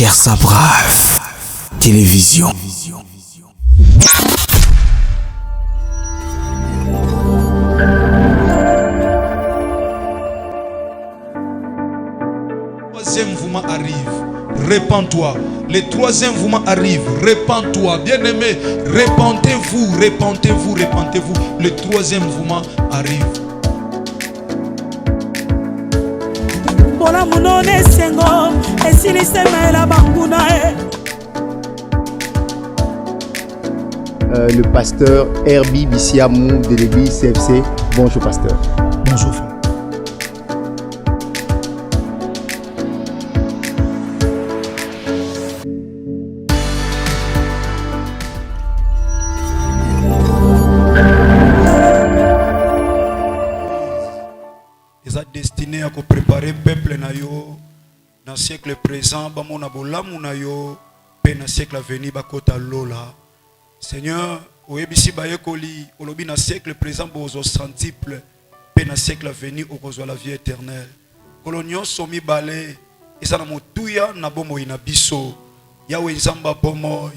Cher Sabraf, télévision. Troisième mouvement arrive, répands-toi. Le troisième mouvement arrive, répands-toi. Bien-aimé, répandez-vous, répandez-vous, répandez-vous. Le troisième mouvement arrive. Le pasteur Herbie Bissiamou de l'église CFC. Bonjour pasteur. Bonjour frère. Ils ont destiné à préparer le peuple dans le siècle présent, dans le siècle à venir, dans Lola. Seigneur, au siècle présent, au centuple, dans le siècle à venir, au la vie éternelle. Colonion somi balé, et ça n'a pas na bomo inabiso. Yahweh Zamba bomoy.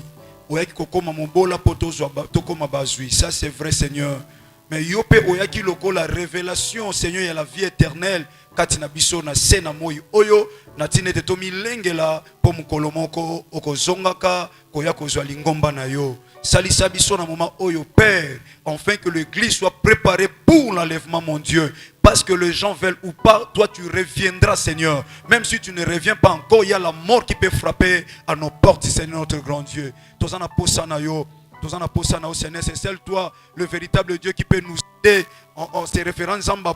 Oyaki kokoma mobola potozo tokoma bazui. Ça c'est vrai Seigneur. Mais yope oyaki loko la révélation Seigneur ya la vie éternelle. Katina biso na sena moi oyo na tinete tomi lengela po mukolomoko okozongaka koya kozwa lingomba na yo. Salisa biso na moment oyo Père, afin que l'église soit préparée pour l'enlèvement mon Dieu. Parce que les gens veulent ou pas, toi tu reviendras Seigneur. Même si tu ne reviens pas encore, il y a la mort qui peut frapper à nos portes Seigneur notre grand Dieu. Tozana posana yo. Seigneur, c'est seul toi, le véritable Dieu qui peut nous aider en ces références en bas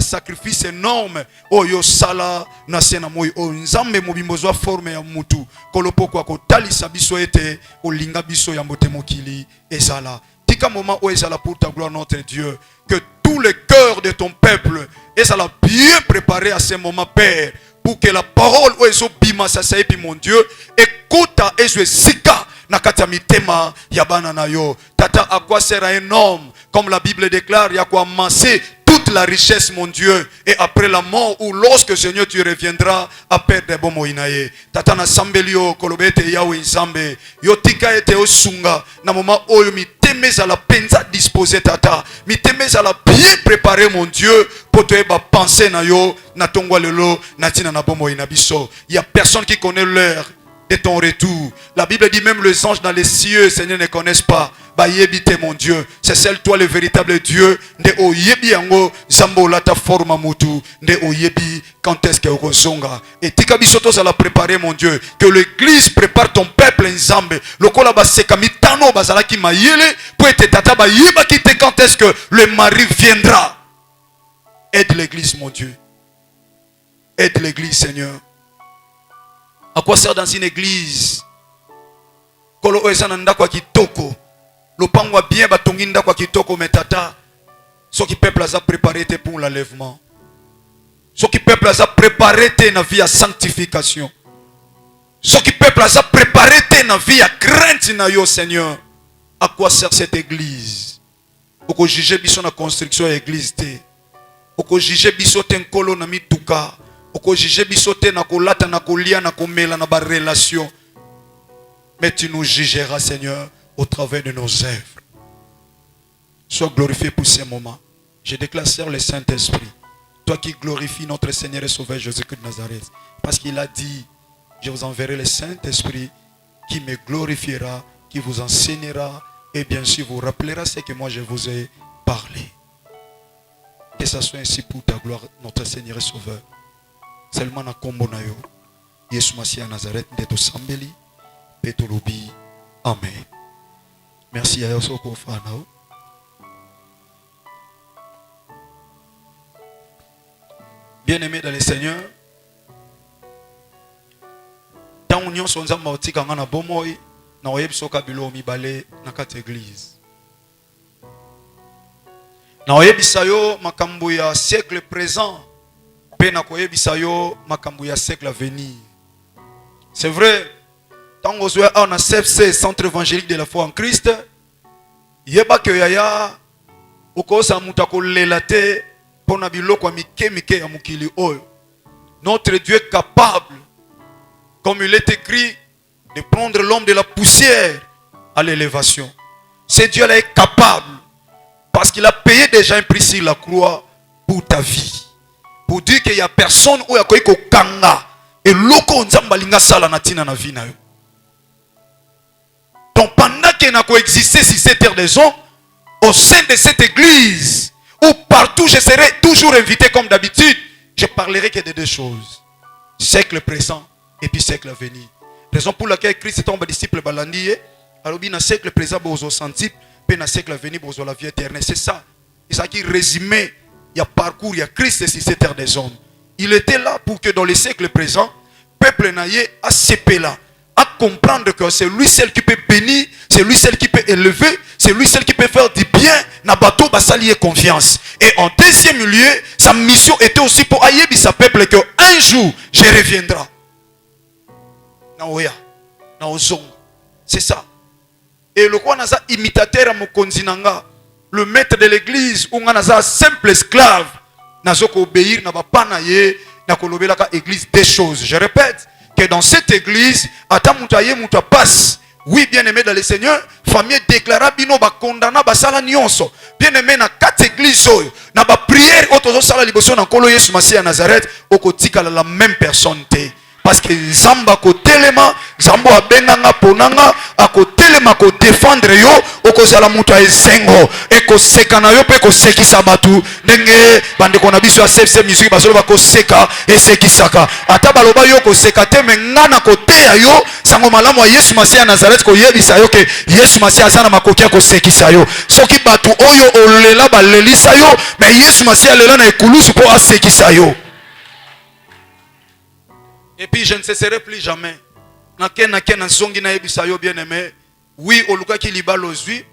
sacrifice énorme. Oh yo sala na sena moi oh nzambe mobimbozo forme ya mutu kolopo kwa kotali sabiso ete olinga biso ya mbote mokili ezala. Tika moment où ezala pour ta gloire notre Dieu, que tous les cœurs de ton peuple ezala bien préparés à ce moment Père, pour que la parole où ezo bima sa puis mon Dieu écoute et je sika nakata mitema yabana na yo. Tata à quoi sert un homme, comme la Bible déclare, il y a quoi amasser toute la richesse mon Dieu, et après la mort ou lorsque Seigneur tu reviendras à perdre bon moinaye. Tata na sambelio kolobete yawe nzambe yo tika ete osunga na moment oyo mitemeza à la penza disposé tata mitemeza à la bien préparé mon Dieu pour te ba penser na yo na tongwa lelo na tina na bon moina biso. Il y a personne qui connaît l'heure de ton retour. La Bible dit même les anges dans les cieux, Seigneur, ne connaissent pas. Bah yebite mon Dieu, c'est seul toi le véritable Dieu. Nde o yebi ango zambo lata forma mutu. Nde o yebi quand est-ce que ozonga. Et tika bisoto ça l'a préparé mon Dieu. Que l'église prépare ton peuple en zambe. Lokola ba seka mitano bazala ki mayele pour être tata ba yeba kite quand est-ce que le mari viendra. Aide l'église mon Dieu. Aide l'église Seigneur. À quoi sert dans une église? Kolo oesananda kwa kitoko. Lopangwa bien batonginda kwa kitoko metata. Ce qui peuple a préparé pour l'enlèvement. Ce qui peuple a préparé na vie à sanctification. Ce qui peuple a préparé na vie à crainte na yo Seigneur. À quoi sert cette église? Oko juger biso na construction église te. Oko juger biso ten kolo na mituka. Oko juger bisote na kolata na kolia na komela na ba relation. Mais tu nous jugeras Seigneur au travers de nos œuvres. Sois glorifié pour ces moments. Je déclare sur le Saint-Esprit, toi qui glorifies notre Seigneur et Sauveur Jésus-Christ de Nazareth, parce qu'il a dit, je vous enverrai le Saint-Esprit qui me glorifiera, qui vous enseignera et bien sûr vous rappellera ce que moi je vous ai parlé. Que ça soit ainsi pour ta gloire, notre Seigneur et Sauveur. Seulement na kombo na yo Yesu Masia Nazareth ndeto sambeli peto lobi amen. Merci à Yoso Kofanao. Bien-aimé dans le Seigneur, tant union son nzamba otika ngana bomoy na oyebso kabilo mibale na kati église. Na oyebisa yo makambo ya siècle présent. Siècle à venir. C'est vrai, tant qu'on a CFC, Centre évangélique de la foi en Christ, yeba que yaya, okosa mutako lelate, pona biloko mike ya mukili oyo. Notre Dieu est capable comme il est écrit, de prendre l'homme de la poussière à l'élévation. Ce Dieu-là est capable, parce qu'il a payé déjà un prix sur la croix pour ta vie. Pour dire qu'il n'y a personne où il y a quoi kanga et loko nzamba linga sala na tina na vie na yo. Donc pendant qu'il n'a coexisté sur cette terre des hommes, au sein de cette église, où partout je serai toujours invité comme d'habitude, je parlerai que de deux choses. Siècle présent et puis siècle à venir. Raison pour laquelle Christ est un disciple balandier. Alors bien, dans le siècle présent, vous avez senti, puis dans le siècle à venir, vous avez la vie éternelle. C'est ça. C'est ça qui résumé. Il y a parcours, il y a Christ sur cette terre des hommes. Il était là pour que dans le siècle présent, le peuple naïe a cépé là, à comprendre que c'est lui seul qui peut bénir, c'est lui seul qui peut élever, c'est lui seul qui peut faire du bien, na bateau basali et confiance. Et en deuxième lieu, sa mission était aussi pour aïebi sa peuple que un jour, je reviendrai. C'est ça. Et le quoi naza imitateur à Mokonzinanga, le maître de l'église, ou naza simple esclave, nazo ko obéir na ba na ye na kolobela ka église des choses. Je répète que dans cette église, ata mutaye muta passe. Oui, bien aimé dans le Seigneur, famille déclara bino ba condamna ba sala nyonso. Bien aimé na quatre églises oyo, na ba prière otozo sala liboso na kolo Yesu Masia Nazareth, okotika la même personne te. Parce que Zamba ko telema, Zambo abenganga ponanga, ako telema ko défendre yo, okozala muta esengo, eko seka na yo pe ko sekisa batu, ndenge bande kona biso ya CFC musique basolo ba ko seka esekisaka. Ata baloba yo ko seka te mengana ko teya yo, sango malamu wa Yesu Masia Nazareth ko yebisa yo ke Yesu Masia azana makokia ko sekisa yo. Soki batu oyo olela balelisa yo, mais Yesu Masia lela na ekulusu po asekisa yo. Et puis je ne cesserai plus jamais. Bien aimé. Oui, oluka ki libal ozui,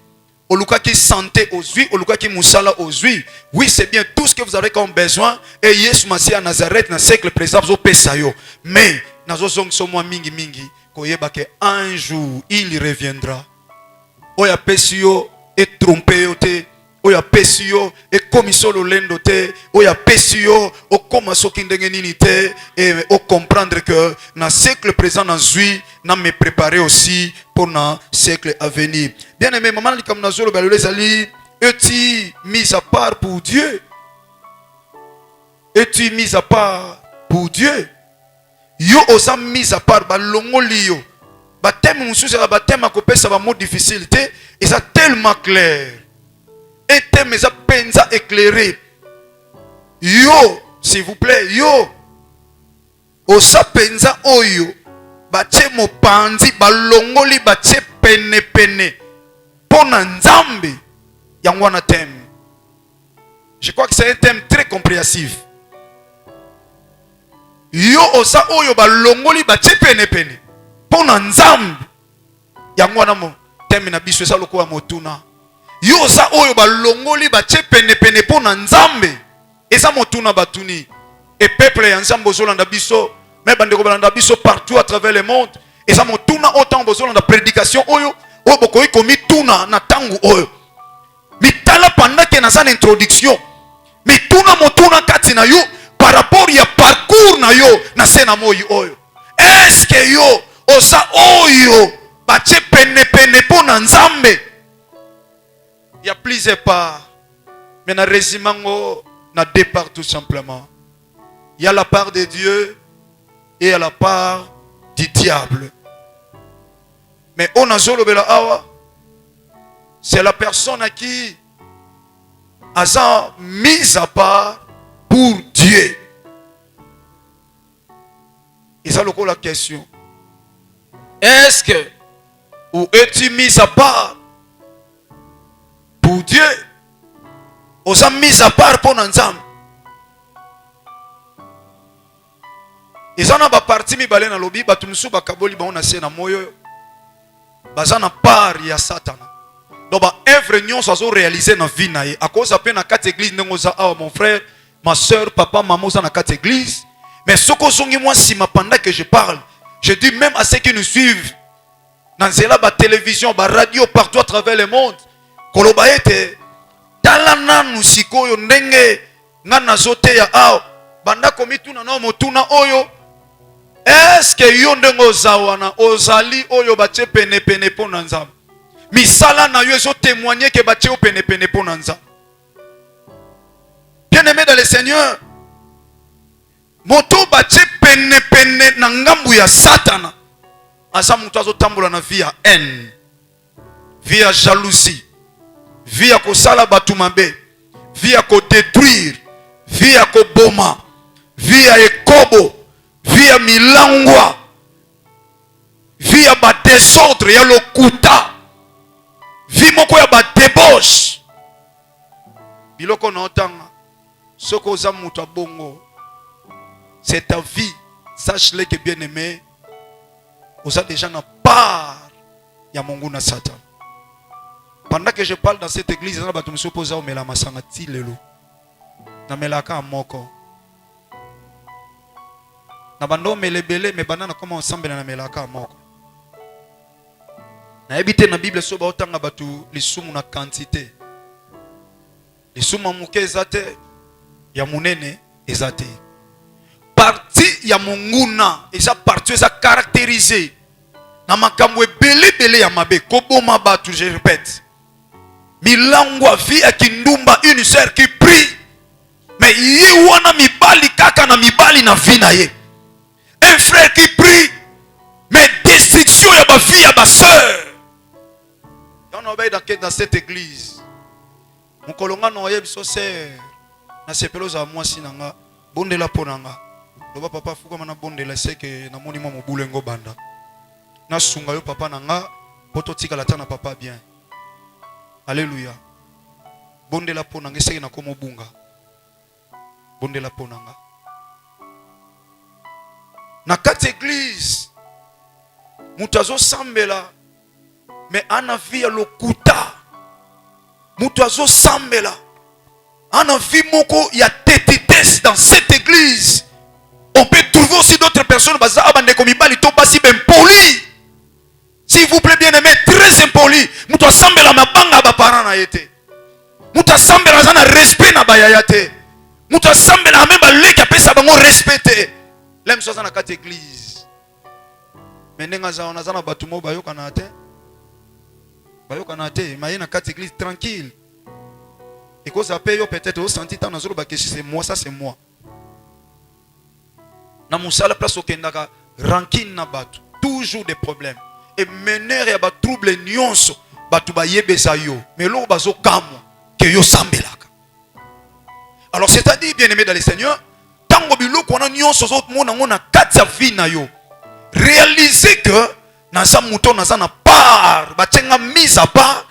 oluka ki santé ozui, oluka ki musala ozui. Oui, c'est bien tout ce que vous avez comme besoin. Et Yesu Masia Nazareth dans le siècle présent vous pesa yo. Mais nazo zong so moi mingi mingi koyeba ke un jour il reviendra. Oya pesio et trompé yo te. Oya pesio et komisolo lendo te. Oya pesio o koma soki ndenge nini te. Et o comprendre que dans le siècle présent dans zui na me préparer aussi pour le siècle à venir. Bien aimé, maman li comme nazolo balole zali es-tu mis à part pour Dieu? Es-tu mis à part pour Dieu? Yo osa mis à part ba longoli yo. Ba thème mususu ba thème akopesa ba mot difficulté et ça tellement clair. Un thème est penza éclairé. Yo, s'il vous plaît, yo. Osa penza oyo. Bache mo panzi balongoli bache pene pene. Pona nzambe. Yangwana thème. Je crois que c'est un thème très compréhensif. Yo osa oyo balongoli bache pene pene. Pona nzambe. Yangwana mo thème na biso esa lokola motuna. Yo sa oyo balongoli bache pene pene pona nzambe eza motuna batuni et peuple ya nzambe ozolanda biso mais bandeko balanda biso partout à travers le monde eza motuna autant bozolanda prédication oyo oyo bokoyi komi tuna na tangu oyo mitala pendant que na sa introduction mituna motuna kati na yo par rapport ya parcours na yo na sena moyi oyo est-ce que yo osa oyo bache pene pene pona nzambe. Il y a plusieurs parts. Mais dans le résumé, il y a deux parts tout simplement. Il y a la part de Dieu et il y a la part du diable. Mais on a c'est la personne à qui a mis à part pour Dieu. Et ça, c'est la question. Est-ce que ou es-tu mis à part pour Dieu? Osa mis à part pour Nanzam. Et ça n'a pas parti mi balé na lobi batumsu bakaboli ba on a na moyo. Bazana part ya Satan. Donc ba œuvre nyon ça réaliser na vie na ye. À cause après na quatre églises nengoza ah mon frère, ma soeur, papa, maman ça na quatre églises. Mais ce que zongi moi si ma pendant que je parle, je dis même à ceux qui nous suivent dans la télévision, la radio partout à travers le monde. Koloba ete talana nusikoyo ndenge ngana zote ya ao banda komituna na motuna oyo Est-ce que yo ndenge ozawana ozali oyo batie pene pene po na nzambe? Misala na yo ezo témoigner que batie o pene pene po na nzambe. Bien-aimé dans le Seigneur, moto batie pene pene na ngambu ya Satana. Asa mutu azo tambola na vie ya haine, vie ya jalousie, vie ya kosala batu mabe, vie ya ko détruire, vie ya ko boma, vie ya ekobo, vie ya milangwa, vie ya ba désordre ya lokuta, vie moko ya ba débauche. Biloko na otanga soko za mutu abongo, c'est ta vie. Sache-le que bien aimé, vous êtes déjà na part ya Mungu na Satan. Pendant que je parle dans cette église, na batu msopoza o mela masanga ti lelo. Na melaka moko. Na bando melebele me banana koma ensemble na melaka moko. Na ebite na Bible so ba otanga batu lisumu na quantité. Lisumu muke ezate ya munene ezate. Parti ya munguna eza parti eza caractérisé na makambo ebele bele ya mabe koboma batu, je répète. Milangwa vie ya kindumba, une sœur qui prie, mais yi wana mibali kaka na mibali na vie na ye. Un frère qui prie, mais destruction ya ba vie ya ba sœur. On obéit dans cette église. Mon kolonga no yeb so sœur na sepeloza mwasi nanga bondela ponanga. Loba papa fuka mana bondela seke na moni mo mobulengo banda. Na sunga yo papa nanga poto tika la tana papa bien. Alléluia. Bondela ponanga seke na komo bunga. Bondela ponanga. Na kati église mutazo sambela mais ana vie lokuta. Mutazo sambela ana vie moko ya tétitesse dans cette église. On peut trouver aussi d'autres personnes s'il vous plaît bien aimé, très impoli. Mutu asambela mabanga ba parents na yete. Mutu asambela na respect na bayayate. Mutu asambela même ba leki apesa bango respecter. L'aime soza na kati église. Menenga za ona zana batu mo bayoka na te. Bayoka na te, maye na kati église tranquille. Et cause après yo peut-être au senti tant nazolo ba que c'est moi, ça c'est moi. Na musala place au kendaka rancune na batu, toujours des problèmes et mener ya ba trouble nyonso batu ba yebesa yo mais lo bazo kamwa que yo sambelaka. Alors c'est-à-dire bien aimé dans le Seigneur, tango biloko na nyonso zo mona ngona kati ya vie na yo, réaliser que na sa muto na sa na part ba tenga mise à part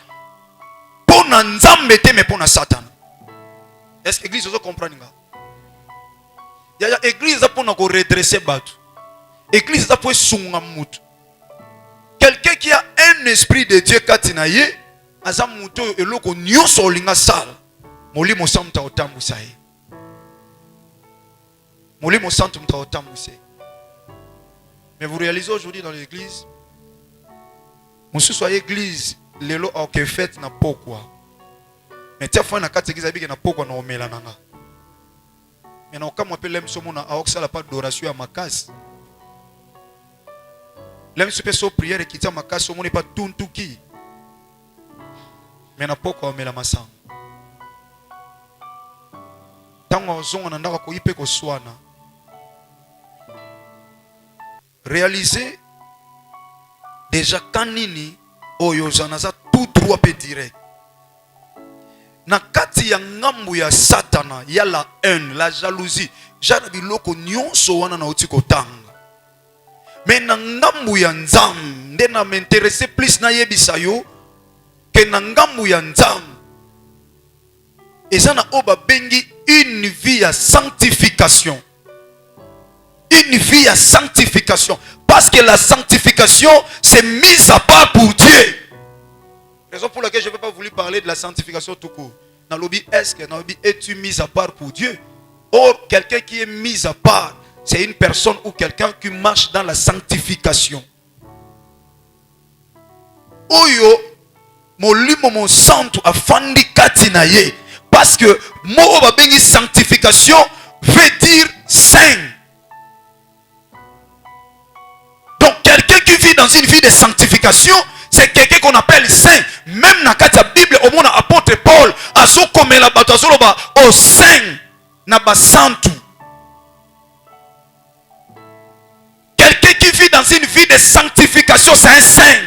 pour na nzambe te mais pour na Satan. Est-ce que l'église vous comprend nga? Il y a église pour nous redresser batu. Église pour sunga mutu. Quelqu'un qui a un esprit de Dieu katinaye, azam mutu eloko nyonso linga sala. Molimo samta otambusa ye. Molimo samta otambusa. Mais vous réalisez aujourd'hui dans l'église, monsieur soit église lelo ok fait na pokwa. Mais tia fois na kati église abiki na pokwa na omela nanga. Mais na okama pe lem somo na aoksala pas d'adoration à makasi. Lem se peso prière qui tia makasi somo n'est pas tuntuki. Mais na pokwa omela masanga. Tango zonga na ndaka ko ipe ko swana. Réaliser déjà kanini oyo zanaza tout droit pe direct. Na kati ya ngambu ya Satana ya la haine, la jalousie, jana biloko nyonso wana na otiko tanga. Mais na ngambu ya Nzambe nde na m'intéresser plus na yebisa yo que na ngambu ya Nzambe. Ezana oba bengi une vie à sanctification. Une vie à sanctification. Parce que la sanctification, c'est mise à part pour Dieu. Raison pour laquelle je ne vais pas vouloir parler de la sanctification tout court. Dans l'obi, est-ce que es-tu mis à part pour Dieu? Or, quelqu'un qui est mis à part, c'est une personne ou quelqu'un qui marche dans la sanctification. Oyo, molimo mon santo afandi katinaye. Parce que mo babengi sanctification veut dire saint. vie de sanctification, c'est quelqu'un qu'on appelle saint. Même dans la Bible, au monde apôtre Paul, azo comme la bataille au saint, na basantu. Quelqu'un qui vit dans une vie de sanctification, c'est un saint.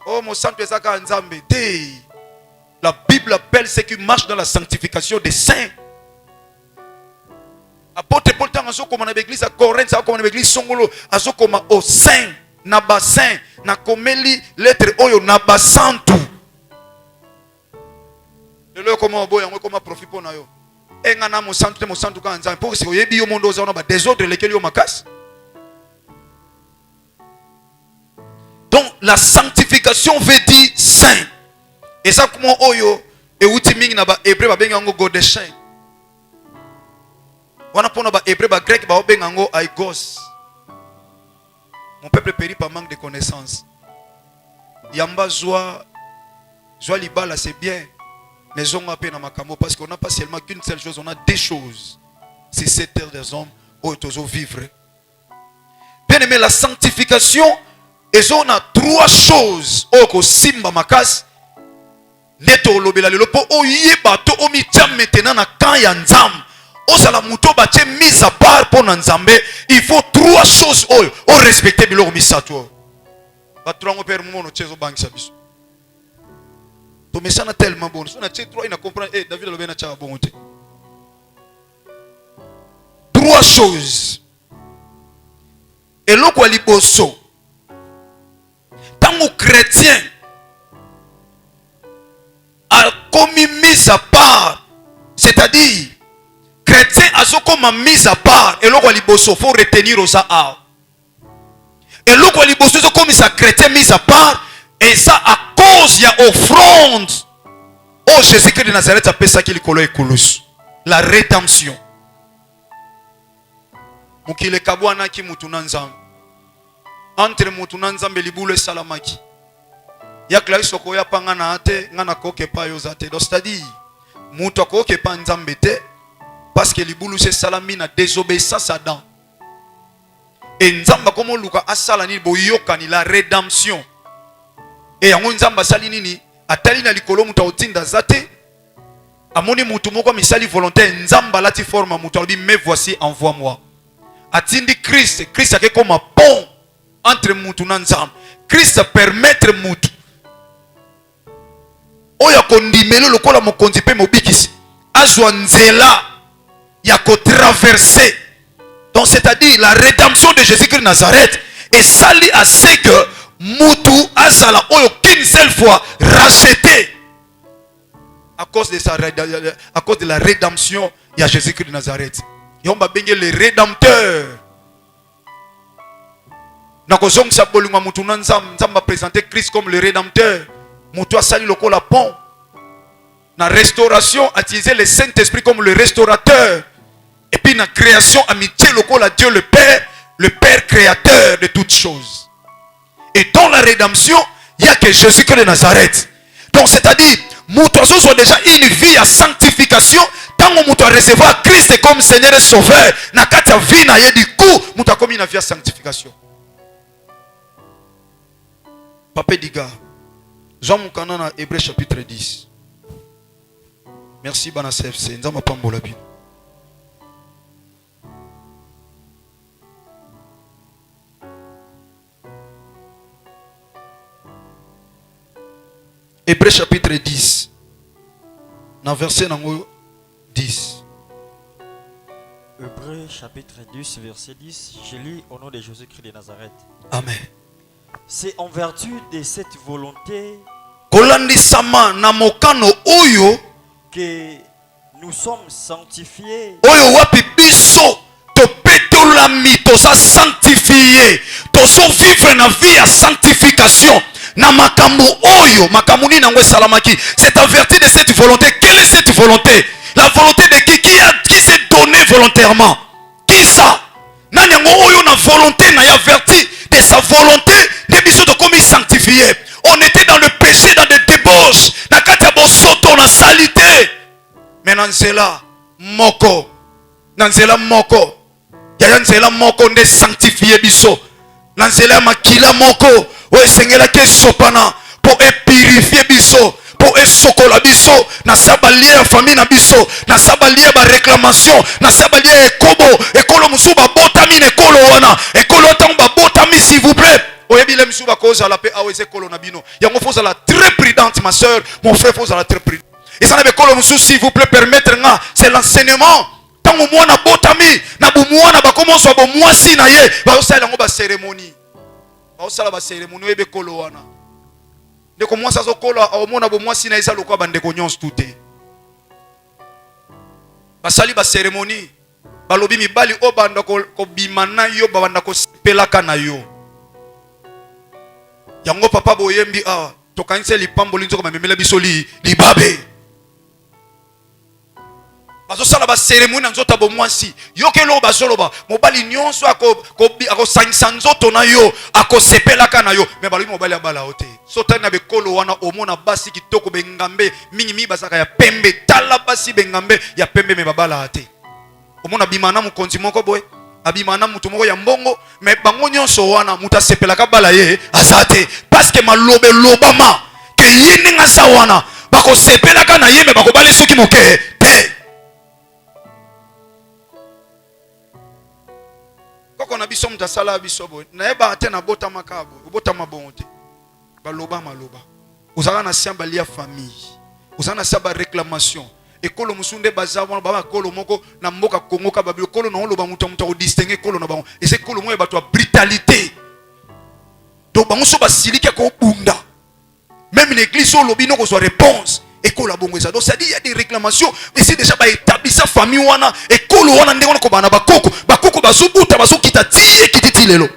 Oh mon saint, la Bible appelle ceux qui marchent dans la sanctification des saints. Apôtre Paul tant azo comme dans l'église à Corinthe, ça comme dans l'église Songolo, azo comme au saint, na bassin, na komeli lettre oyo na basantu. Lelo comment boya ngo comment profit pour na yo. Enga na mo santu ka nzambe pour que oyebi yo mondo za na ba désordre lesquels yo makasi. Donc la sanctification veut dire saint. Et ça comment oyo e uti mingi na ba hébreu ba benga ngo godeshin. Wana pona ba hébreu ba grec ba benga ngo aigos. Mon peuple périt par manque de connaissances. Yamba joie libala c'est bien. Mais on a peine à Makamo parce qu'on n'a pas seulement qu'une seule chose, on a des choses. C'est cette terre des hommes où ils vivre. Bien aimé, la sanctification, et on a trois choses. Oko simba makas. Neto lobela le lopo oye bato omi jam maintenant na kan ya nzam. Osala muto bache mise à part pour nzambe. Il faut trois choses o respecter biloko misato. Batrango père mono chezo bank sabiso. To mesana tellement bon. So na che trois ina comprendre David lobena cha bon te. Trois choses. Et loko liboso. Tango chrétien a commis mise à part, c'est-à-dire chrétien a comme mise à part et l'autre liboso faut retenir aux a et l'autre liboso c'est comme ça chrétien mise à part et ça à cause il y a offrande oh Jésus-Christ de Nazareth appelle ça qu'il colo et colos la rédemption mukile kabwana ki mutuna nzambe entre mutuna nzambe libule salamaki ya klaiso ko ya panga na ate ngana koke pa yo zate donc c'est-à-dire muto koke pa nzambe te parce que libulu c'est salami na désobéissance à Adam et nzamba comme luka asala ni boyoka ni la rédemption et yango nzamba sali nini atali na likolo muta otinda zate amoni mutu moko misali volontaire nzamba lati forme mutu albi me voici envoie-moi atindi Christ a comme un pont entre mutu na nzamba Christ permettre mutu oya kondimelo lokola mokonzi pe mobikisi azwa nzela ya ko traverser donc c'est-à-dire la rédemption de Jésus-Christ de Nazareth et sali à ce que mutu azala oyo qu'une seule fois racheté à cause de la rédemption il y a Jésus-Christ de Nazareth yomba benge le rédempteur na kozong sa bolunga mutu na nzamba présenter Christ comme le rédempteur mutu asali lokola pont na restauration utiliser le Saint-Esprit comme le restaurateur et puis na création amitié lokola Dieu le Père créateur de toutes choses et dans la rédemption il y a que Jésus-Christ de Nazareth donc c'est-à-dire mutu soit déjà une vie à sanctification tant que mutu recevoir Christ comme Seigneur et Sauveur na kati ya vie na ye du coup mutu comme une vie à sanctification Papa diga Jean Moukana na Hébreux chapitre 10. Merci bana CFC. Nzamba pambola bi. Hébreux chapitre 10. Na verset nango 10. Hébreux chapitre 10 verset 10. Je lis au nom de Jésus-Christ de Nazareth. Amen. C'est en vertu de cette volonté kolandisama na mokano oyo que nous sommes sanctifiés. Oyo wapi biso to petolami to sa sanctifié to so vivre na vie ya sanctification na makambo oyo makambo ni nango salamaki. C'est en vertu de cette volonté. Quelle est cette volonté? La volonté de qui s'est donné volontairement. Qui ça? Nanyango oyo na volonté na ya vertu de sa volonté de biso de comme sanctifié. On était dans le péché, dans des débauches, na kati bosoto na salité. Mais nanzela moko, nanzela moko, yaya nzela moko nde sanctifié biso. Nanzela makila moko, o esengelaki esopana pour purifier biso, pour esokola biso na sabalie ya famille na biso, na sabalie ba réclamation, na sabalie ekolo musu ba botami na ekolo wana, ekolo tango ba botami s'il vous plaît. Oyebile musu ba koza la pe aweze ekolo na bino. Yango faut la très prudente ma sœur, mon frère faut la très prudente. Et ça na ekolo musu s'il vous plaît permettre nga, c'est l'enseignement. Tango mwana botami na bu mwana ba komonso ba mwasi na ye, ba osala yango ba cérémonie. Ba osala ba cérémonie oyebe ekolo wana. Ndeko mwasi azokola omona bo mwasi na eza lokwa bandeko nyonso tuté. Basali ba cérémonie balobi mibali obanda ko bimana yo babanda ko sepelaka na yo. Yango papa boyembi awa tokanise lipambo linzo ko mamemela biso libabe. Bazosala ba cérémonie na nzota bo mwasi yokelo bazoloba mobali nyonso ako sangisa nzoto na yo ako sepelaka na yo me balobi mobali abala ote sotani na bekolo wana omona basi kitoko bengambe mingi basaka ya pembe tala basi bengambe ya pembe me babala ate omona bimana mukonzi moko boy abimana mutu moko ya mbongo me bango nyonso wana muta sepelaka bala ye azate parce que malobe lobama ke yini ngasa wana bako sepelaka na ye me bako bali soki moke te. Koko na biso mutasala biso boy na eba ate na bota makabo bota mabonte baloba maloba ozala na siamba lia famille ozala na siamba réclamation ekolo musunde bazabona baba kolo moko na mboka Congo ka babilo kolo na oloba muta ko distinguer kolo na bango et c'est kolo moye bato brutalité donc bango so basilike ko bunda même une église olobi no ko so réponse ekolo bongo ça donc ça dit il y a des réclamations et c'est déjà ba établir sa famille wana ekolo wana ndeko ko bana bakoko bazubuta bazukita tie kititi lelo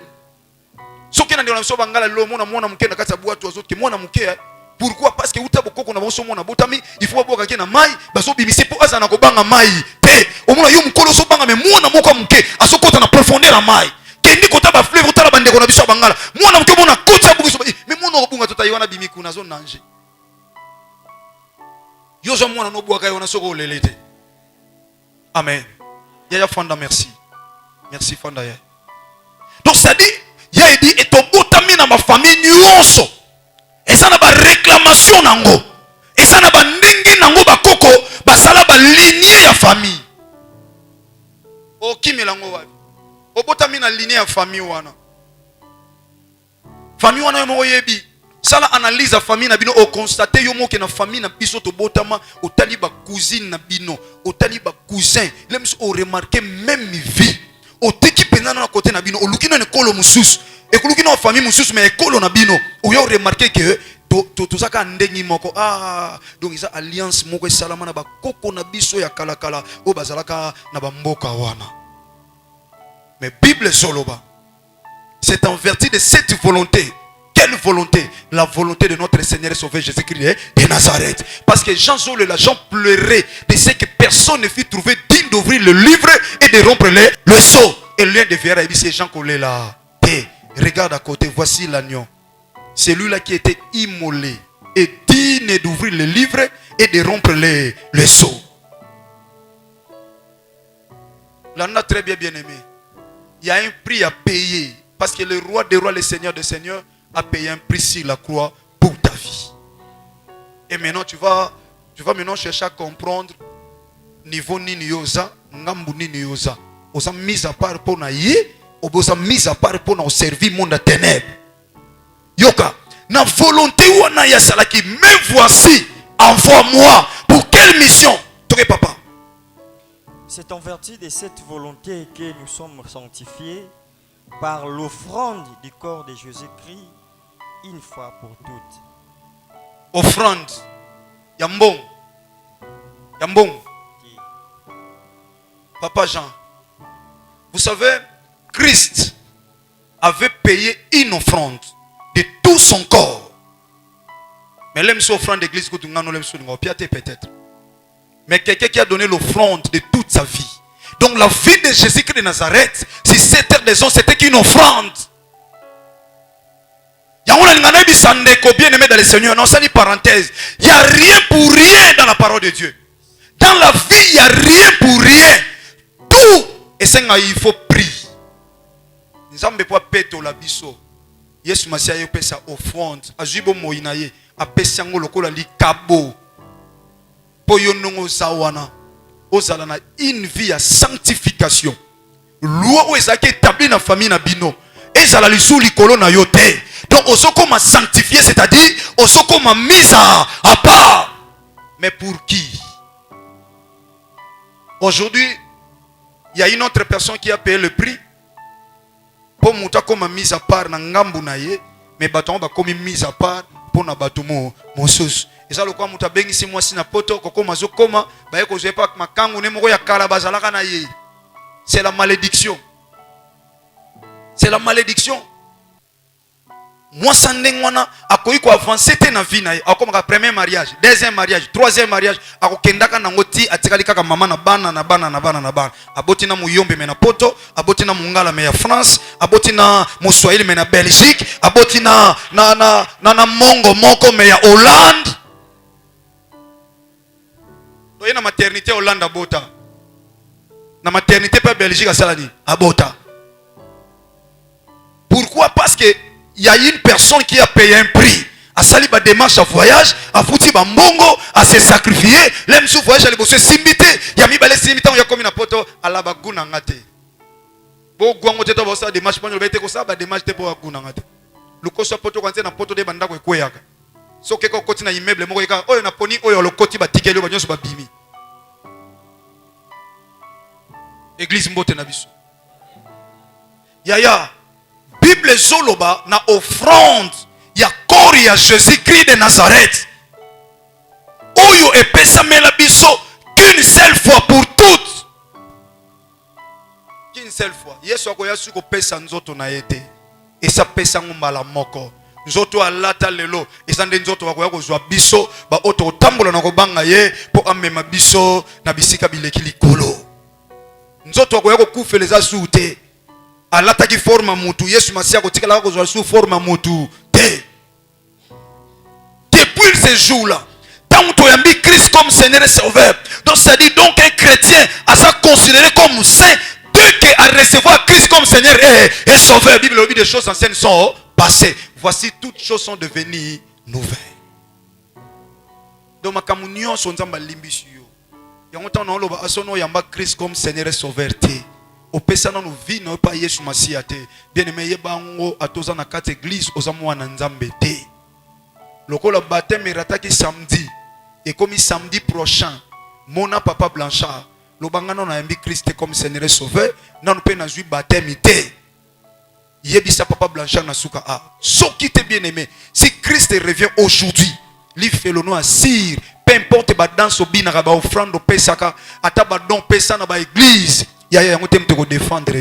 soki na ndona so bangala lelo mona muke na kati ya bwatu azoki mona muke pourquoi parce que uta bokoko na bonso mona botami il faut boka ke na mai bazo bimise po azana ko banga mai te omona yo mukolo so banga me mona moko muke asokota na profondeur ya mai kendi kota ba fleuve utala bande ko na biso bangala mona muke mona kota bukiso me mona obunga totayona bimiku nazo nanje yo zo mona no bwaka yona soko lelete amen ya fanda merci. Merci Fandaya. Donc ça dit, il y a dit et ton botami na ma famille nyonso. Et ça n'a pas réclamation nango. Et ça n'a pas ndingi nango ba koko, ba sala ba lignée ya famille. O kimelango wapi? O botami na lignée ya famille wana. Famille wana yo yebi. Sala analyse la famille na bino o constater yo moke na famille na biso to botama o taliba cousine na bino, o taliba cousin. Lem so remarquer même vie. O teki pendana na côté na bino o lukino ne kolo mususu e kulukino famille mususu mais ekolo na bino o yo remarquer que to saka ndengi moko donc isa alliance moko salama na ba koko na biso ya kala o bazalaka na ba mboka wana mais Bible soloba c'est en vertu de cette volonté. Quelle volonté? La volonté de notre Seigneur et Sauveur Jésus-Christ de Nazareth. Parce que Jean pleurait de ce que personne ne fut trouvé digne d'ouvrir le livre et de rompre le sceau. Et l'un des verras, il dit, c'est Jean qu'on est là. Regarde à côté, voici l'agneau. Celui-là qui était immolé et digne d'ouvrir le livre et de rompre le sceau. Là, on a très bien aimé. Il y a un prix à payer. Parce que le roi des rois, le Seigneur des seigneurs, a payé un prix sur la croix pour ta vie. Et maintenant tu vas maintenant chercher à comprendre niveau nini yoza, ngambu nini yoza. Osa mise à part pour na yé, osa mise à part pour na servir monde à ténèbres. Yoka, na volonté wana ya salaki, me voici, envoie-moi. Pour quelle mission? Toi papa. C'est en vertu de cette volonté que nous sommes sanctifiés par l'offrande du corps de Jésus-Christ une fois pour toutes. Offrande. Yambon. Papa Jean. Vous savez, Christ avait payé une offrande de tout son corps. Mais l'aime sur offrande d'église que nous avons peut-être. Mais quelqu'un qui a donné l'offrande de toute sa vie. Donc la vie de Jésus-Christ de Nazareth, si cette terre des hommes, c'était qu'une offrande. Bien aimé dans le Seigneur, non, ça dit parenthèse. Il n'y a rien pour rien dans la parole de Dieu. Dans la vie, il n'y a rien pour rien. Tout, et c'est il faut prier. Nous avons pas péter la biso. Yesu Masia yo pesa offrande azuibo moyina ye apesa ngo lokola likabo po yo nongo zawana ozala na une vie ya sanctification loi o ezaki établi na famille na bino ezala lisu likolo na yo te. Donc osoko ma sanctifié, c'est-à-dire osoko ma mise à part. Mais pour qui? Aujourd'hui il y a une autre personne qui a payé le prix pour monter comme mise à part na ngambu na ye, mais baton ba comme mise à part pour na batumo mosus. Et ça le quoi muta bengi si moi si na poto koko mazo koma ba eko je pas makangu ne moko ya kala bazalaka na ye. C'est la malédiction. C'est la malédiction. Moi ça ndengwana akoyi ko avancer te na vie na ye. Akoma premier mariage, deuxième mariage, troisième mariage, akokendaka na ngoti atikali kaka mama na bana. Aboti na muyombe me na poto, aboti na mungala me ya France, aboti na muswahili me na Belgique, aboti na mongo moko me ya Hollande. Doye na maternité Hollande abota. Na maternité pas Belgique à Salani abota. Pourquoi? Parce que il y a une personne qui a payé un prix. A sali ba démarche à voyage, a fouti ba mbongo, a se sacrifier. L'aime sous voyage à l'ébossé simbité. Il y a mis balé simbité, il y a comme une poto à la baguna ngate. Bo guango te to bossa démarche pas le bête ko ça ba démarche te pour baguna ngate. Le koso poto quand na poto de banda ko kweyaka. So ke ko koti na immeuble moko ka oyo na poni oyo lo koti ba tikeli ba nyoso ba bimi. Église mbote na biso. Yaya Bible zoloba na offrande ya corps ya Jésus-Christ de Nazareth. Oyo epesa mela biso qu'une seule fois pour toutes. Qu'une seule fois. Yesu akoya suko pesa nzoto na yete. Et ça pesa ngumala moko. Nzoto alata lelo. Et ça nzoto akoya ko zwa biso ba oto tambola na ko banga ye po amema biso na bisika bileki likolo. Nzoto akoya ko kufeleza sute. Alata ki forma mutu Yesu Masia ko tikala ko sous forma mutu te. Depuis ce jour-là, tant que yambi Christ comme Seigneur et Sauveur, donc ça dit donc un chrétien a ça considéré comme saint dès qu'il a recevoir Christ comme Seigneur et Sauveur. La Bible dit des choses anciennes sont passées. Voici toutes choses sont devenues nouvelles. Donc ma communion sont en limbisio. Yangotan no loba asono yamba Christ comme Seigneur et Sauveur te. Opesa na no vie no pa Yesu Masia te. Bien aimé yebango atoza na kati église ozamwa na nzambe te. Lokola baptême rataki samedi et comme samedi prochain mona papa Blanchard lobangano na yambi Christ comme Seigneur et Sauveur nanu pe na zui baptême te. Yebisa papa Blanchard na suka a. Soki te bien aimé, si Christ revient aujourd'hui, li fait le nom à sire, peu importe ba danse obina ba offrande pesaka ata ba don pesa na ba église. Il y a un thème de défendre.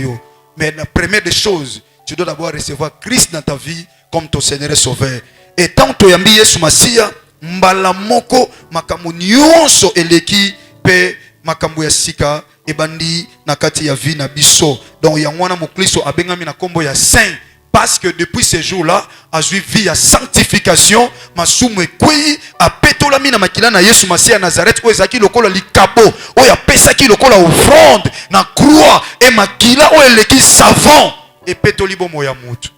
Mais la première des choses, tu dois d'abord recevoir Christ dans ta vie comme ton Seigneur et Sauveur. Et tant que tu as Yesu Masia, mbala moko makambo nyonso eleki pe makambo ya sika ebandi na kati ya vie na biso. Donc yangwana mokristo abengami na kombo ya saint. Parce que depuis ce jour-là, a suivi la sanctification, masumu ekweyi apetola mina makila na Yesu Masia Nazareth o ezaki lokola likabo o ya pesa ki lokola offrande na croix et makila o eleki savon et petoli bomo ya mutu.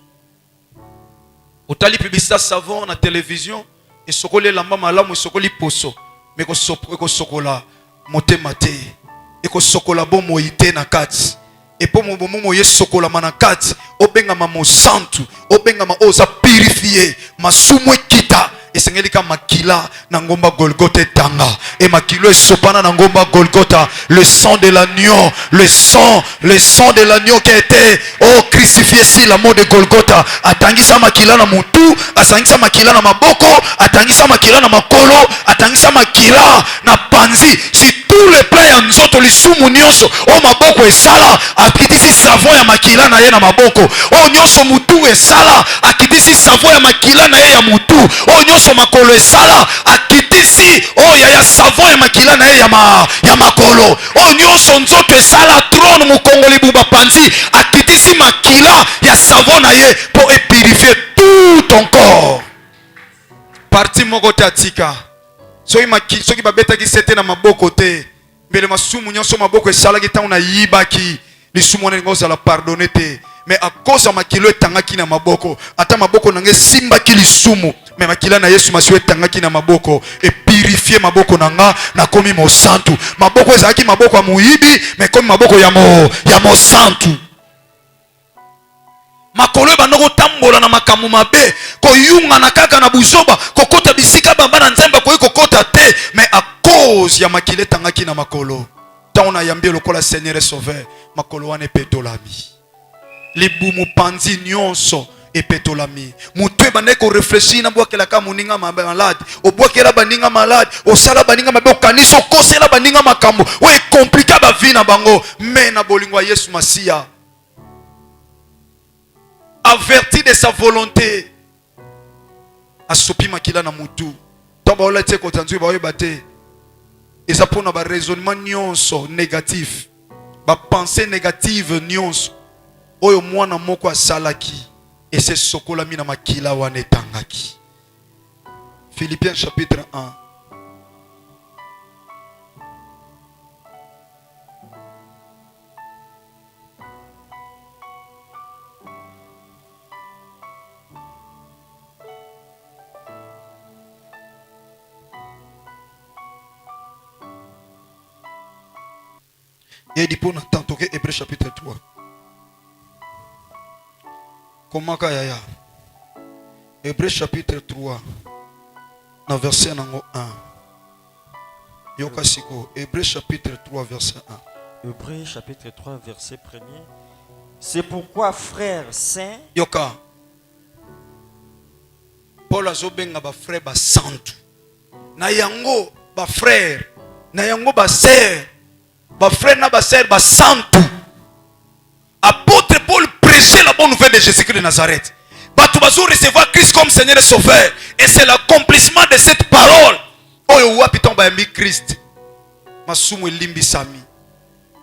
Otali publicité savon na télévision et sokole lamba malamu sokoli poso mais ko sokola motema te et ko sokola bomo ite na kati. Et pour mon moment, il sokola manakati, obenga mamo santu, obenga ma oza purifié, ma sumwe kita, et sengelika makila nangomba Golgotha tanga, et makilo e sopana nangomba Golgotha, le sang de l'agneau, le sang de l'agneau qui a été crucifié sur la mort de Golgotha, atangisa makila na mutu, atangisa makila na maboko, atangisa makila na makolo, atangisa makila na panzi, si tout le plan ya nzoto lisumu nyonso o maboko esala akitisi savon ya makila na ye na maboko o nyonso mutu esala akitisi savon ya makila na ye ya mutu o nyonso makolo esala akitisi o ya savon ya makila na ye ya makolo o nyonso nzoto esala trône mukongoli buba panzi akitisi makila ya savon na ye pour purifier tout ton corps. Parti moko tatika soki babetaki sete na maboko te mbele masumu nyonso maboko esalaki ntango na yibaki lisumu wana elingi ozala pardonne te mais à cause ya makilo etangaki na maboko ata maboko nange simba kilisumu mais makila na Yesu masio etangaki na maboko et purifier maboko nanga na komi mo santu maboko ezaki maboko ya muyibi mais komi maboko ya mo santu makolo bandoko tambola na makamu mabe koyunga na kaka na buzoba kokota bisika bamba na nzemba koyi kokota te mais à cause ya makile tangaki na makolo tant na yambi lokola Seigneur et Sauveur makolo wana epetolami libumu panzi nyonso epetolami mutu ebande ko réfléchir na bwakela ka muninga malade obwakela baninga malade osala baninga mabe okanisa okosela baninga makambo o compliqué ba vie na bango mais na bolingo ya Yesu Masia averti de sa volonté asopi makila na mutu tomba ola tie kotanzu ba oyeba te eza pona ba raisonnement nyonso négatif ba pensée négative nyonso oyo mwana moko asalaki et c'est sokola mina makila wana etangaki. Philippiens chapitre 1. Et dit pour n'entendre que Hébreux chapitre 3. Comment kaya? Hébreux chapitre 3. Dans verset 1. Yokasiko. Hébreux chapitre 3 verset 1. Hébreux chapitre 3 verset 1er. C'est pourquoi frères saints. Yoka. Paul azobenga ba frère ba santu. Na yango ba frère. Na yango ba sœur. Ba frère na ba sœur ba santu. Apôtre Paul prêchait la bonne nouvelle de Jésus-Christ de Nazareth. Batu bazo recevoir Christ comme Seigneur et Sauveur. Et c'est l'accomplissement de cette parole. Oyo wapiton ba yambi Christ. Masumu elimbi sami.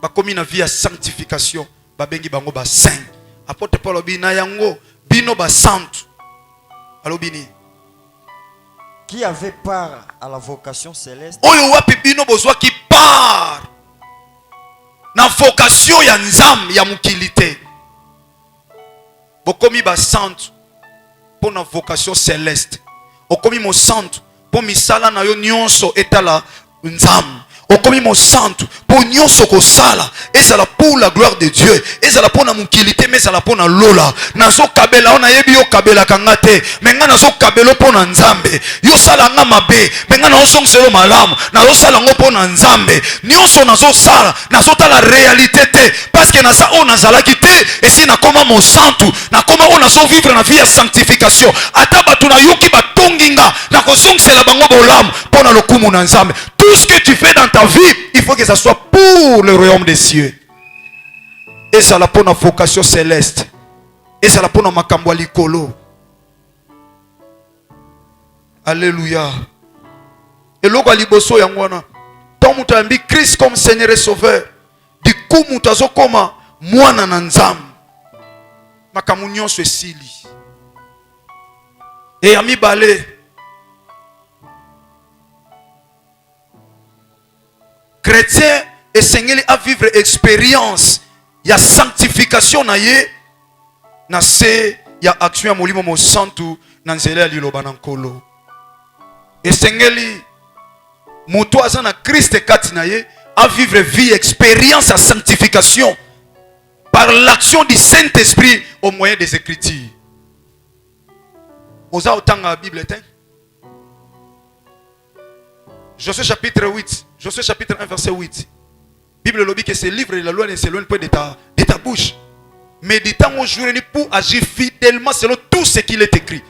Ba komi na vie ya sanctification. Ba bengi bango ba saint. Apôtre Paul obi na yango bino ba santu. Alobini. Qui avait part à la vocation céleste. Oyo wapi bino bozwa ki part. Na vocation ya nzam ya mukilité. Bokomi ba santu pour na vocation céleste. Okomi mo santu pour misala na yo nyonso etala nzam. Okomi mo santu pour nyonso ko sala ezala pour la gloire de Dieu. Ezala pour na mukilité mais ezala pour na lola. Nazo kabela ona yebi yo kabela kangate. Menga nazo kabelo pour na nzambe. Yo sala nga mabe. Menga na osongelo malamu. Nazo sala ngo pour na nzambe. Nyonso nazo sala. Nazo ta la réalité te. Parce que naza o nazala kite. Et si na koma mo santu. Na koma o nazo vivre na vie ya sanctification. Ata batu na yoki batonginga. Na kozongela bango bolamu. Pour na lokumu na nzambe. Tout ce que tu fais dans ta vie, il faut que ça soit pour le royaume des cieux. Et ça la pour la vocation céleste. Et ça la pour la makambo likolo. Alléluia. Et l'oga liboso yangwana. Tant mutambi Christ comme Seigneur et Sauveur. Du coup mutazo koma mwana na nzambe. Makambo nyonso esili. Et ami balé. Chrétien et Seigneur à vivre expérience. Il y a sanctification na ye. Na se ya action ya molimo mo santu na nzela ya liloba na nkolo. Et Seigneur mutu aza na Christ kati na ye à vivre vie expérience à sanctification par l'action du Saint-Esprit au moyen des Écritures. Oza otanga Bible ten. Josué chapitre 8. Josué chapitre 1 verset 8. Bible lobby que ce livre de la loi ne s'éloigne pas de ta bouche. Méditant au jour et nuit pour agir fidèlement selon tout ce qu'il est écrit.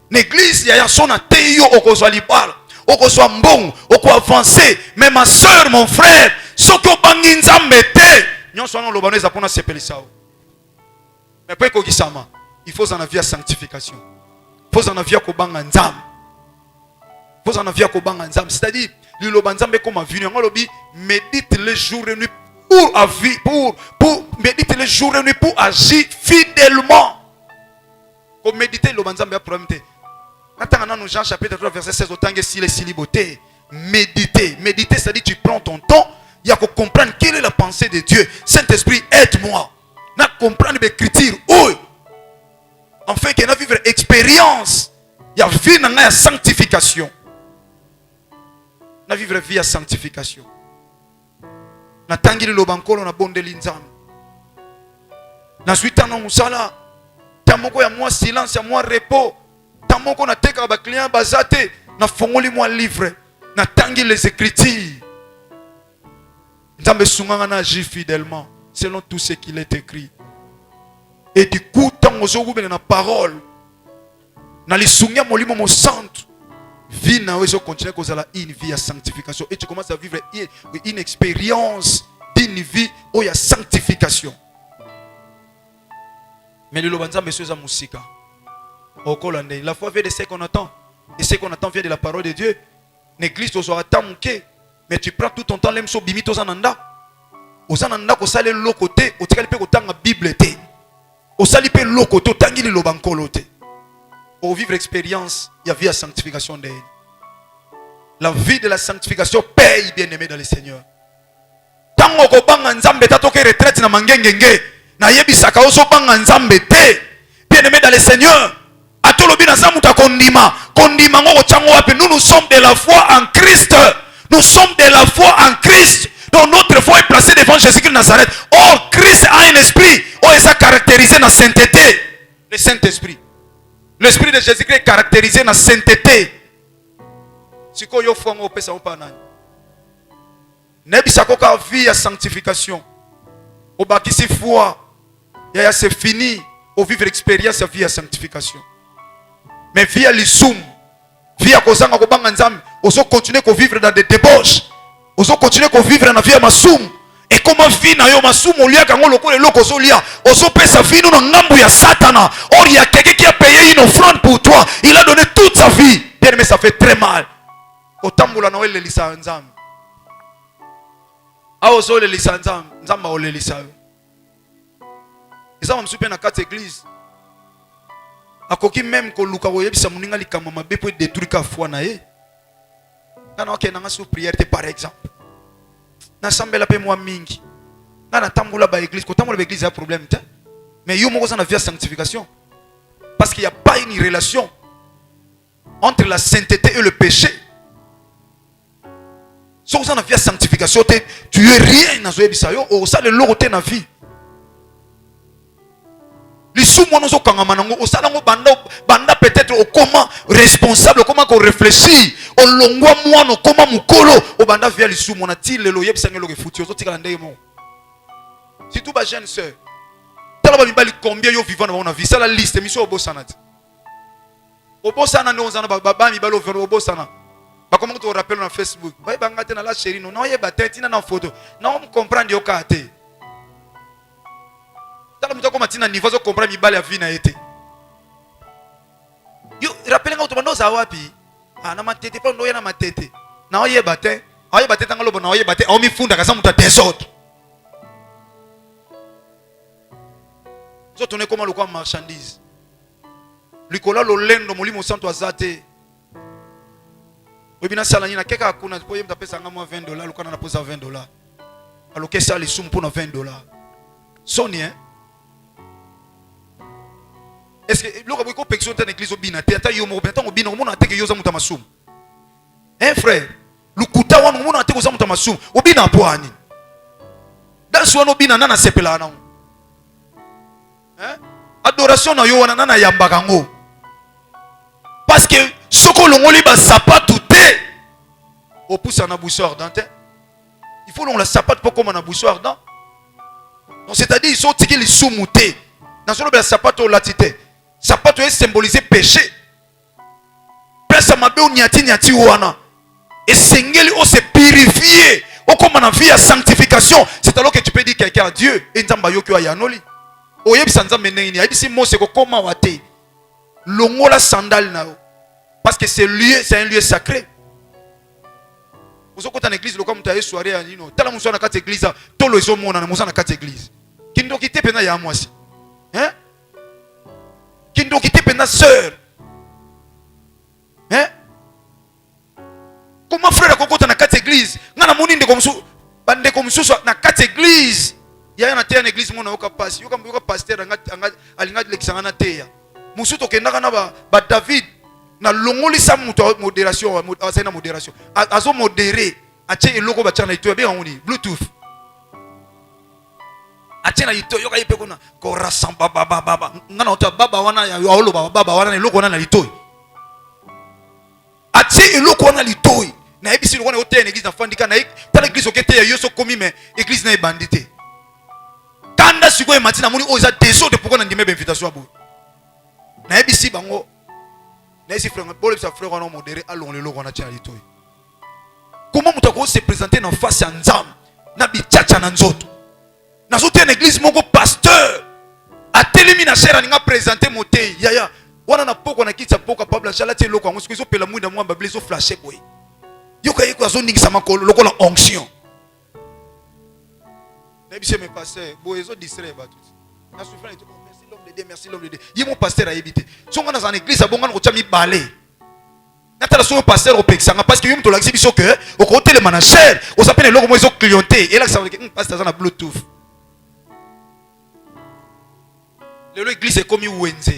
L'église, il y a son atteyo au kozwa libala, au kozwa mbong, au ko avancer. Mais ma soeur, mon frère, ce que bangi nzambe te, nyon so non lobano ezapona sepelisa. Mais pas ko kisama, il faut en avoir sanctification. Il faut en avoir ko banga nzambe. Il faut en avoir ko banga nzambe, c'est-à-dire liloba nzambe comme venu ngolobi médite les jours et nuit pour agir médite les jours et nuit pour agir fidèlement. Comme méditer le nzambe a problème te. Quand on Jean chapitre 3 verset 16 autant que s'il est célibataire, méditer c'est-à-dire tu prends ton temps, il y a qu'on comprendre quelle est la pensée de Dieu. Saint-Esprit, aide-moi. Na comprendre l'écriture. Oh! Enfin, qu'il y a vivre expérience. Il y a vie dans la sanctification. Na vivre vie à sanctification. Na tangili lobankolo na bonde linzam. Na suite na musala. Tamoko ya moi silence ya moi repos. Tamoko na teka ba client bazate na fongoli moi livre. Na tangi les écritures. Nzambe sunganga na agit fidèlement selon tout ce qu'il est écrit. Et du coup tant ozoku na parole. Na lisungia molimo mo centre. Vie na wezo continuer kozala une vie à sanctification et tu commences à vivre une expérience d'une vie où il y a sanctification. Mais le lobanza monsieur za musika. Okolande la foi vient de ce qu'on attend et ce qu'on attend vient de la parole de Dieu. L'église ozora tamuke mais tu prends tout ton temps lemso bimi tozananda. Ozananda ko sale lokote otikali pe kotanga Bible te. Osali pe lokoto tangi lobankolo te. Pour vivre l'expérience, il y a vie à sanctification d'elle. La vie de la sanctification paye, bien-aimé dans le Seigneur. Tant que banga nzambe tatoke retraite na mangengenge na yebisaka oso banga nzambe te. Bien-aimé dans le Seigneur. Atolobi na zamuta kondima. Kondima ngoko chango wapi. Nous sommes de la foi en Christ. Nous sommes de la foi en Christ. Donc notre foi est placée devant Jésus-Christ de Nazareth. Or Christ a un esprit. Or il s'est caractérisé dans la sainteté. Le Saint-Esprit. L'esprit de Jésus-Christ est caractérisé dans la sainteté. Si vous avez fait un peu de vie à sanctification. Au bas qui c'est foi. C'est fini. Au vivre l'expérience de vie à sanctification. Mais vie à l'issoum. Vie à kozanga kobanga nzambe. Oso continuer à vivre dans des débauches. Oso continuer à vivre dans la vie à masoum. Et comment vie na yo masoum au lieu kango loko le loko zolia. Oso pesa vie nous ngambu ya satana. Or il y a quelqu'un qui a payé une offrande pour toi. Il a donné toute sa vie. Bien mais ça fait très mal. Otambula na le lisa nzambe. A oso le lisa nzambe. Nzamba o le lisa. Eza msupe na kati église. Akoki même ko luka ko yebisa muninga likama mabe pour détruire ka foi na ye. Kana ok na sous prière par exemple. Na sambela pe moi mingi. Na tambula ba église, ko tambula ba église a problème te. Mais yo moko na vie de sanctification. Parce qu'il n'y a pas une relation entre la sainteté et le péché. Si vous avez une vie de sanctification, tu es rien dans ce bisayo, ou ça le loroté na vie. Les sous-monos au kangamanango, au salon banda peut-être au comment responsable, comment qu'on réfléchit, au longwa moino, comment mukolo, au banda via les sous-monati, le loyeb sangelo que foutu, au tikalande mo. Si tout bas jeune sœur, talaba bibali combien yo vivant dans la vie, ça la liste, mission au bosanat. Au bosana nous en baba mibalo au bosana. Bah comment tu rappelles dans Facebook, bah bangate na la chérie, non y ba tête, na photo, non on comprend yo kate. Tala mutako matina niveau zo comprendre mibali ya vie na été. Yo rappelle nga utomando za wapi? Ah na matete pa ndo ya na matete. Na oye bate, oye bate tangalo bona oye bate, o mi funda kasa muta desordre. Zo tourner comme le quoi marchandise. Likola lo lendo molimo santo azate. Obina sala nyina keka akuna po yemta pesa ngamo $20, lukana na posa $20. Aloke sala sum pour na $20. Soni hein? Est-ce que l'on a péché dans l'église au bina tata yo mo beta mo bina mo na teke yo za muta masum. Hein frère, le kutawa mo na teke za muta masum. O bina poani. Dans so no bina nana sepela na. Hein? Adoration na yo wana nana yamba kango. Parce que soko longoli ba sapatou te. O pousse na bousseur dante. Il faut l'on la sapate pour comme na bousseur dans. Donc c'est-à-dire ils sont tiki les soumouté. Dans ce le sapato latité. Sapato est symbolisé péché. Pesa mabe nyati wana. Et sengeli o se purifier. O comme on a vie à sanctification. C'est alors que tu peux dire quelqu'un à Dieu. Et nzamba yokyo ayanoli. O yebisa nzambe neni. Ayebisi mo se ko koma wate. Longo la sandale na. Parce que c'est un lieu sacré. Vous êtes en église, comme tu as soirée, tu as une carte église, tu as une carte église. Qui ne quitte pas ya moi. Hein? Qui ne quitte pas sœur. Hein? Comment frère Koko na carte église? Na moni de comme sou, bande comme sou na carte église. Il ya na teya na église mona yoka passe yoka pasteur alinga lekisanga na teya musuto kendaka na ba David na longolisa muto modération asana modération azo modéré atie eloko ba tchana ito bien ngoni bluetooth atie ito yoka yepe kona ko rasamba baba ngana ota baba wana ya olo baba wana eloko wana na litoi atie eloko wana litoi na ebisi lokona ote na église na fandika na tala église okete ya yoso komi mais église na ebandité kanda siko matina moni oza désordre pourquoi na ndime invitation abu na ebisi bango na esi frère bole sa frère wana modéré alon le lokona tia litoi comment mutako se présenter en face ya nzam na bichacha na nzoto na sote na église moko pasteur atelemi na chera ninga présenter moté yaya wana na poko na kitsa poko pabla chala te loko ngo sikizo pela mwinda mwamba blezo flasher boy yoka yiko azondingisa makolo lokola onction na bise me pasteur boy ezo distraire ba tout na souffrance tout merci l'homme de Dieu merci l'homme de Dieu yi mon pasteur a évité songa na église abonga ko tia mi balé natala so pasteur o pexanga parce que yum to laxi biso que au côté le manager o s'appelle loko mo ezo clienté et là ça veut dire pasteur na bluetooth l'église est comme wenze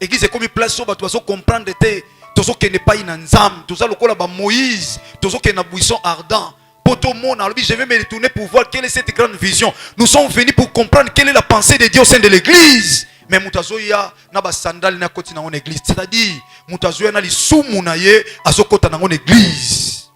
église est comme place so ba to so comprendre te tozo ke ne pas inanzam tozo lokola ba Moïse tozo ke na buisson ardent poto mon alobi je vais me retourner pour voir quelle est cette grande vision. Nous sommes venus pour comprendre quelle est la pensée de Dieu au sein de l'église. Mais mutazo ya na ba sandal na koti na on église, c'est-à-dire mutazo ya na li sumu na ye azokota na on église.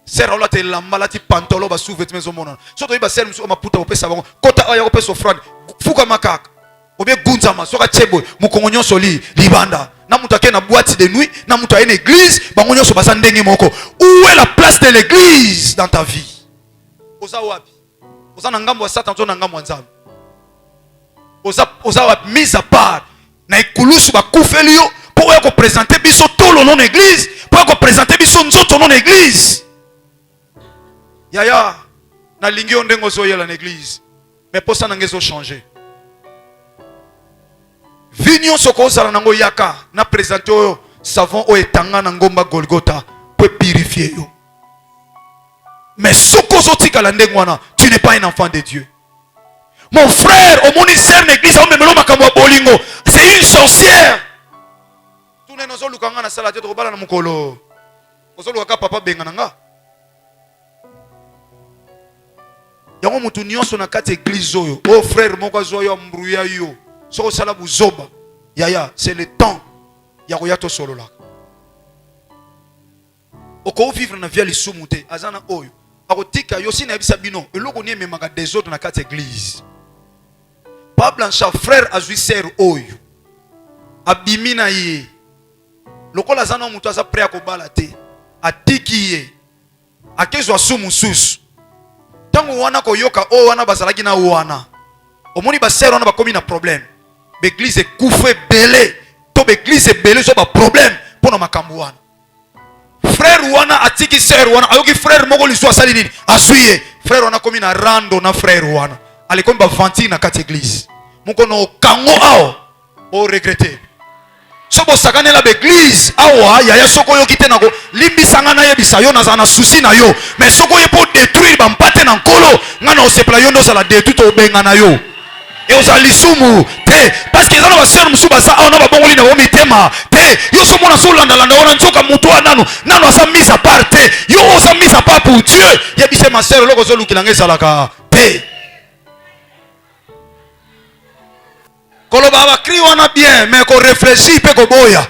Sera ola te lamba la ti pantolo ba sous-vêtements au monde. Soto ba sel muso maputa opesa bango kota aya opesa offrande fuka makaka obie gunzama soka chebo mukongonyo soli libanda na mutake na boîte de nuit na mutaye na église bangonyo so basa ndenge moko. Où est la place de l'église dans ta vie? Oza wapi? Oza na ngambo ya Satan to na ngambo ya Nzambe. Oza wapi mise à part na ikulusu ba kufeli yo pour ko présenter biso tolo non église pour ko présenter biso nzoto non église. Yaya na lingi yo ndengo zo yela na église mais pour ça na ngezo changer. Vignon sokozala nango yaka na présenter yo savon o etanga na ngomba Golgotha pour purifier yo. Mais sokozo tikala ndengwana, tu n'es pas un enfant de Dieu. Mon frère, au moni sert l'église, c'est une sorcière. Tout le monde lukanga na sala te robala na mukolo. Ozo lukaka papa bengananga. Yango mutu nyonso na kati église oyo. Oh frère moko zoyo mbruya yo. Soko sala buzoba. Yaya, c'est le temps. Yako yato solo la. Oko vivre na via lisumu te azana oyo. Akotika yo sina ebisa bino. Eloko ni memaka désordre na kati église. Pa blancha frère azui ser oyo. Abimina ye. Lokola zana mutu aza prêt akobala te. Atiki ye. Akezwa sumu susu. Tango wana koyoka o wana bazalaki na wana. Omoni ba ser wana bakomi na problème. L'église est coufée belé. To l'église est belé so ba problème pour na makambo wana. Frère wana atiki ser wana ayoki frère moko liso asali nini? Asuye. Frère wana komi na rando na frère wana. Alikomi ba vanti na kati église. Moko no kango ao o regretter. Sobo sakane la l'église awa yaya soko yo kite nako limbisanga na yebisa yo na zana souci na yo. Mais soko ye pour détruire ba mpate na nkolo ngana osepla yo ndo sala détruire to benga na yo. Et aux alisumu te parce que zana ba sœur musuba sa ona ba bongoli na womi tema te yo so mona so landa landa ona nzoka mutu nanu asa mise à part te yo osa mise à part pour Dieu yebise ma sœur loko zo lukilanga salaka te koloba ba cri wana bien mais ko réfléchir pe ko boya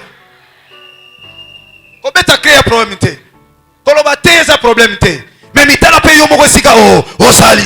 ko beta créer problème te koloba te za problème te mais mitala pe yo moko sika o sali